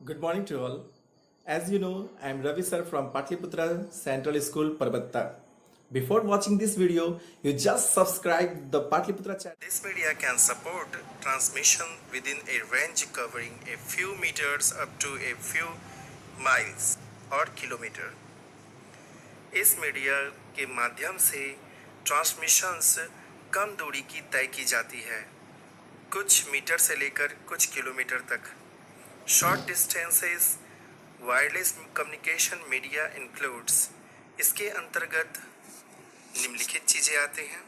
Good morning to all. As you know, I am Ravi sir from Patliputra Central School, Parbatta. Before watching this video, you just subscribe the Patliputra channel. This media can support transmission within a range covering a few meters up to a few miles or kilometer. इस media के माध्यम से transmissions कम दूरी की तय की जाती है, कुछ मीटर से लेकर कुछ किलोमीटर तक. Short distances wireless communication media includes. इसके अंतर्गत निम्नलिखित चीज़ें आते हैं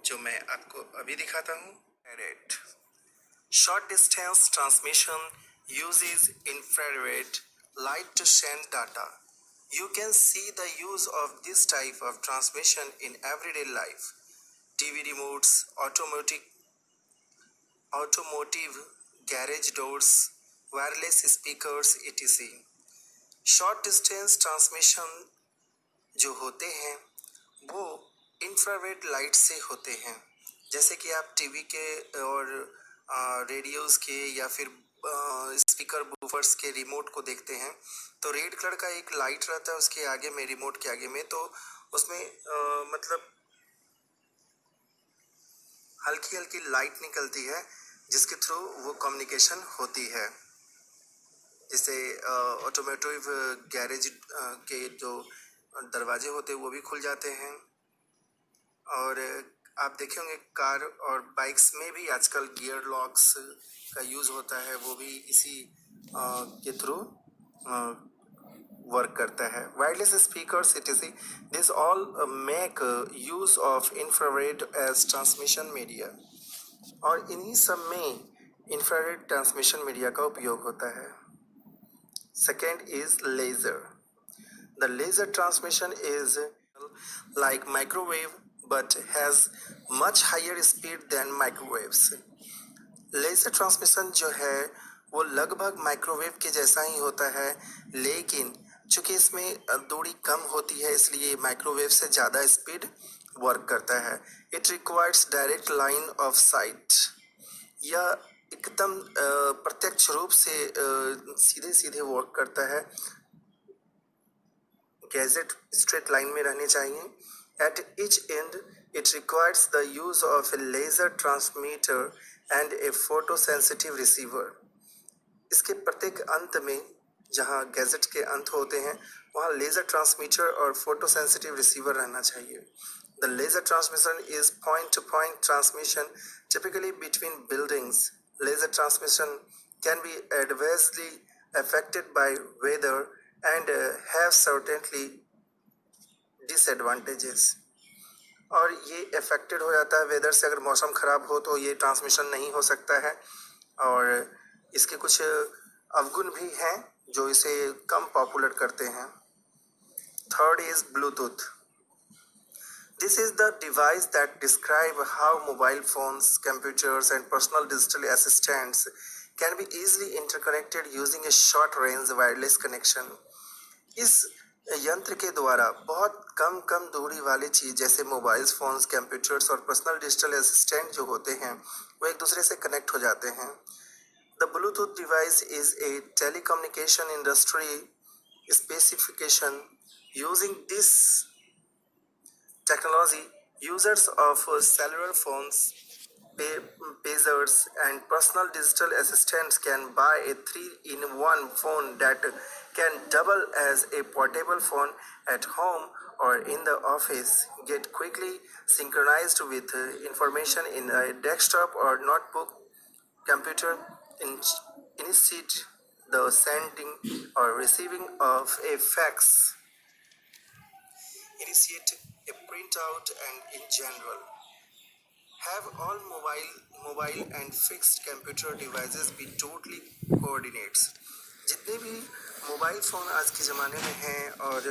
जो मैं आपको अभी दिखाता हूँ. Short distance transmission uses infrared light to send data. You can see the use of this type of transmission in everyday life. TV remotes, automotive garage doors, wireless speakers, etc. Short distance transmission जो होते हैं वो infrared light से होते हैं. जैसे कि आप टीवी के और रेडियोज़ के या फिर स्पीकर बूफर्स के रिमोट को देखते हैं तो रेड कलर का एक लाइट रहता है उसके आगे में, रिमोट के आगे में. तो उसमें मतलब हल्की हल्की लाइट निकलती है जिसके थ्रू वो कम्युनिकेशन होती है. जैसे ऑटोमोटिव गैरेज के जो दरवाजे होते हैं वो भी खुल जाते हैं. और आप देखे होंगे कार और बाइक्स में भी आजकल गियर लॉक्स का यूज़ होता है, वो भी इसी के थ्रू वर्क करता है. Wireless speakers etc. This all make use of infrared as transmission media. और इन्हीं सब में इंफ्रारेड ट्रांसमिशन मीडिया का उपयोग होता है. Second is laser. The laser transmission is like microwave but has much higher speed than microwaves. Laser transmission जो है वो लगभग माइक्रोवेव के जैसा ही होता है, लेकिन चूंकि इसमें दूरी कम होती है इसलिए माइक्रोवेव से ज़्यादा स्पीड वर्क करता है. It requires direct line of site. यह एकदम प्रत्यक्ष रूप से सीधे सीधे वर्क करता है. गैजेट स्ट्रेट लाइन में रहने चाहिए. At each end, it requires the use of a laser transmitter and a photosensitive receiver. इसके प्रत्येक अंत में जहाँ गैजेट के अंत होते हैं वहाँ लेज़र ट्रांसमीटर और फोटोसेंसिटिव रिसीवर रहना चाहिए. The laser transmission is point-to-point transmission, typically between buildings. Laser transmission can be adversely affected by weather and have certainly disadvantages. और ये अफेक्टेड हो जाता है वेदर से. अगर मौसम ख़राब हो तो ये ट्रांसमिशन नहीं हो सकता है. और इसके कुछ अवगुण भी हैं जो इसे कम पॉपुलर करते हैं. Third is Bluetooth. This is the device that describe how mobile phones, computers and personal digital assistants can be easily interconnected using a short range wireless connection. इस यंत्र के द्वारा बहुत कम दूरी वाली चीज़ जैसे मोबाइल फ़ोन्स, कंप्यूटर्स और पर्सनल डिजिटल असिस्टेंट जो होते हैं वो एक दूसरे से कनेक्ट हो जाते हैं. The Bluetooth device is a telecommunication industry specification. Using this technology users of cellular phones, pagers and personal digital assistants can buy a 3-in-1 phone that can double as a portable phone at home or in the office, get quickly synchronized with information in a desktop or notebook computer, initiate the sending or receiving of a fax, initiate a printout, and in general have all mobile and fixed computer devices be totally coordinates. जितने भी mobile phone आज के ज़माने में हैं और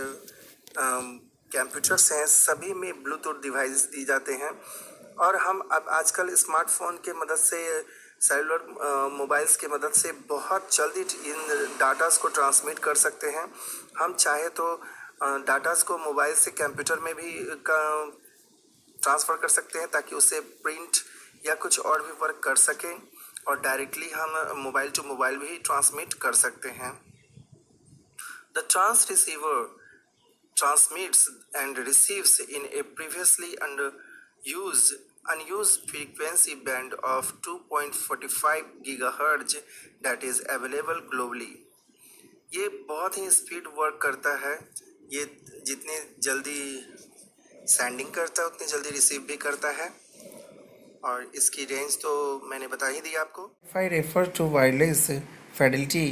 computers हैं सभी में ब्लूटूथ डिवाइस दी जाते हैं. और हम अब आजकल स्मार्टफोन के मदद से, सेलुलर मोबाइल्स के मदद से बहुत जल्दी इन डाटास को ट्रांसमिट कर सकते हैं. हम चाहे तो डाटास को मोबाइल से कंप्यूटर में भी ट्रांसफ़र कर सकते हैं ताकि उसे प्रिंट या कुछ और भी वर्क कर सकें. और डायरेक्टली हम मोबाइल टू मोबाइल भी ट्रांसमिट कर सकते हैं। The trans receiver transmits and receives in a previously unused frequency band of 2.45 GHz that is available globally। ये बहुत ही स्पीड वर्क करता है। ये जितनी जल्दी सेंडिंग करता है उतनी जल्दी रिसीव भी करता है, और इसकी रेंज तो मैंने बता ही दी आपको। If I refer to wireless fidelity,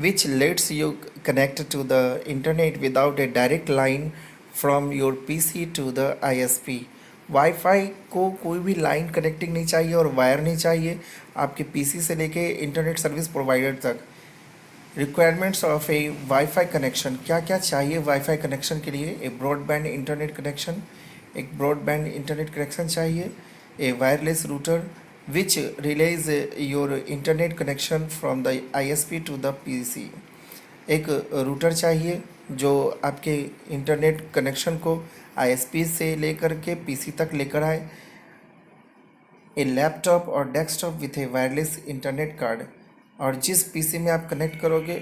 which lets you connect to the internet without a direct line from your PC to the ISP। Wifi को कोई भी लाइन कनेक्टिंग नहीं चाहिए और वायर नहीं चाहिए आपके पीसी से लेके इंटरनेट सर्विस प्रोवाइडर तक। Requirements of a WiFi connection, क्या क्या चाहिए वाईफाई कनेक्शन के लिए? ए ब्रॉडबैंड इंटरनेट कनेक्शन, एक ब्रॉडबैंड इंटरनेट कनेक्शन चाहिए। A wireless router which relays your internet connection from the ISP to the PC. एक router चाहिए जो आपके इंटरनेट कनेक्शन को आईएसपी से लेकर के पीसी तक लेकर आए। ए लैपटॉप और desktop with A wireless internet card, और जिस पीसी में आप कनेक्ट करोगे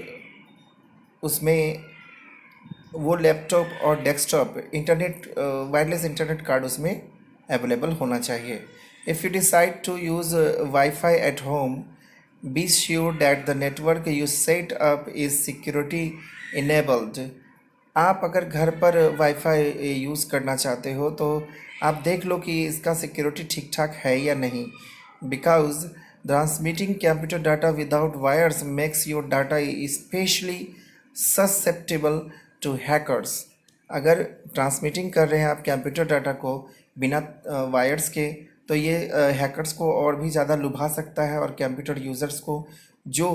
उसमें वो लैपटॉप और desktop internet wireless internet card उसमें अवेलेबल होना चाहिए। If you decide to use wifi at home, be sure that the network you set up is security enabled. आप अगर घर पर वाईफाई यूज़ करना चाहते हो तो आप देख लो कि इसका सिक्योरिटी ठीक ठाक है या नहीं। Because transmitting computer data without wires makes your data especially susceptible to hackers. अगर ट्रांसमिटिंग कर रहे हैं आप कंप्यूटर डाटा को बिना वायर्स के, तो ये हैकर्स को और भी ज़्यादा लुभा सकता है, और कंप्यूटर यूज़र्स को जो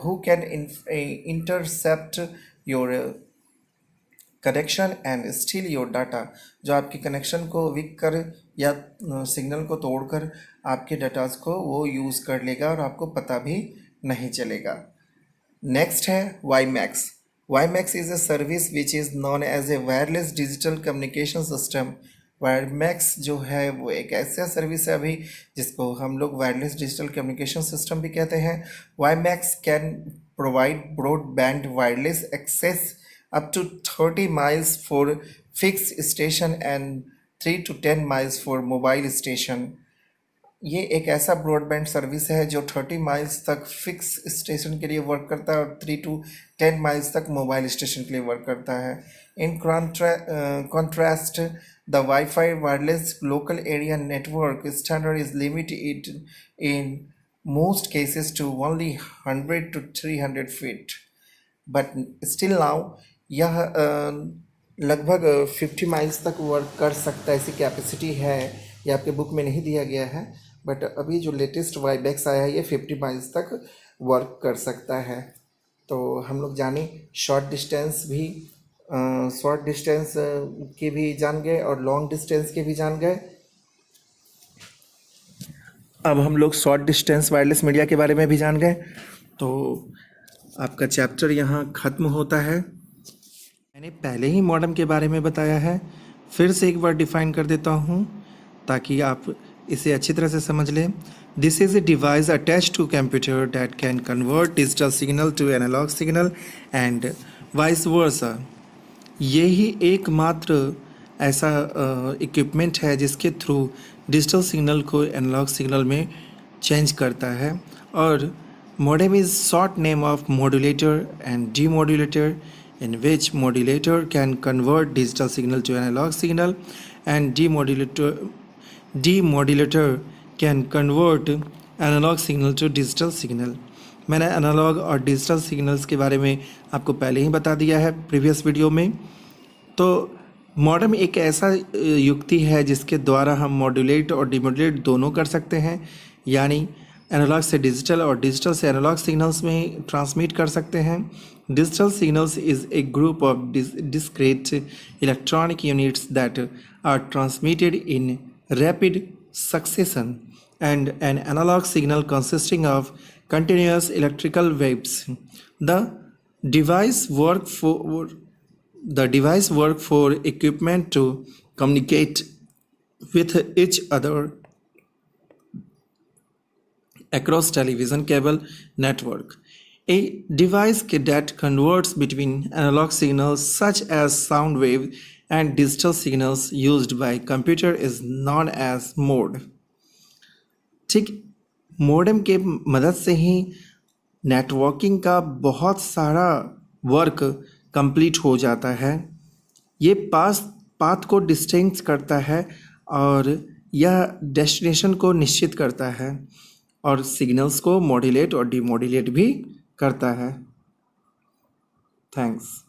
who can intercept your connection and steel your data, जो आपके कनेक्शन को वीक कर या सिग्नल को तोड़कर आपके डाटास को वो यूज़ कर लेगा और आपको पता भी नहीं चलेगा। नेक्स्ट है wimax. Wimax is a service which is known as a wireless digital communication system. Wimax जो है वो एक ऐसा सर्विस है अभी जिसको हम लोग वायरलेस डिजिटल कम्युनिकेशन सिस्टम भी कहते हैं। Wimax can provide broadband wireless access up to 30 miles for fixed station and 3 to 10 miles for mobile station। ये एक ऐसा ब्रॉडबैंड सर्विस है जो 30 माइल्स तक फिक्स स्टेशन के लिए वर्क करता है और 3 to 10 माइल्स तक मोबाइल स्टेशन के लिए वर्क करता है। In contrast the wifi wireless local area network standard is limited in most cases to only 100 to 300 feet, but still now यह लगभग 50 माइल्स तक वर्क कर सकता है, ऐसी कैपेसिटी है। ये आपके बुक में नहीं दिया गया है, बट अभी जो लेटेस्ट वाईमैक्स आया है ये 50 माइल्स तक वर्क कर सकता है। तो हम लोग जाने शॉर्ट डिस्टेंस के भी जान गए और लॉन्ग डिस्टेंस के भी जान गए। अब हम लोग शॉर्ट डिस्टेंस वायरलेस मीडिया के बारे में भी जान गए, तो आपका चैप्टर यहाँ ख़त्म होता है। मैंने पहले ही मॉडेम के बारे में बताया है, फिर से एक बार डिफाइन कर देता हूँ ताकि आप इसे अच्छी तरह से समझ लें। This is a device attach to computer that can convert digital signal to analog signal and vice versa. यही एकमात्र ऐसा इक्विपमेंट है जिसके थ्रू डिजिटल सिग्नल को एनालॉग सिग्नल में चेंज करता है। और modem is short name of modulator and demodulator, in which modulator can convert digital signal to analog signal and demodulator can convert analog signal to digital signal। मैंने analogue और digital signals के बारे में आपको पहले ही बता दिया है प्रीवियस वीडियो में। तो मॉडेम एक ऐसा युक्ति है जिसके द्वारा हम मॉड्यूलेट और डिमॉड्यूलेट दोनों कर सकते हैं, यानी एनालॉग से डिजिटल और डिजिटल से एनालॉग सिग्नल्स में ट्रांसमिट कर सकते हैं। Digital signals is a group of discrete electronic units that are transmitted in rapid succession, and an analog signal consisting of continuous electrical waves. The device work for equipment to communicate with each other across television cable network. A device that converts between analog signals such as sound wave and digital signals used by computer is known as mode. ठीक, modem के मदद से ही networking का बहुत सारा work complete हो जाता है। ये पाथ को डिस्टिंक्ट करता है और यह डेस्टिनेशन को निश्चित करता है और सिग्नल्स को मॉड्यूलेट और डीमॉड्यूलेट भी करता है। थैंक्स।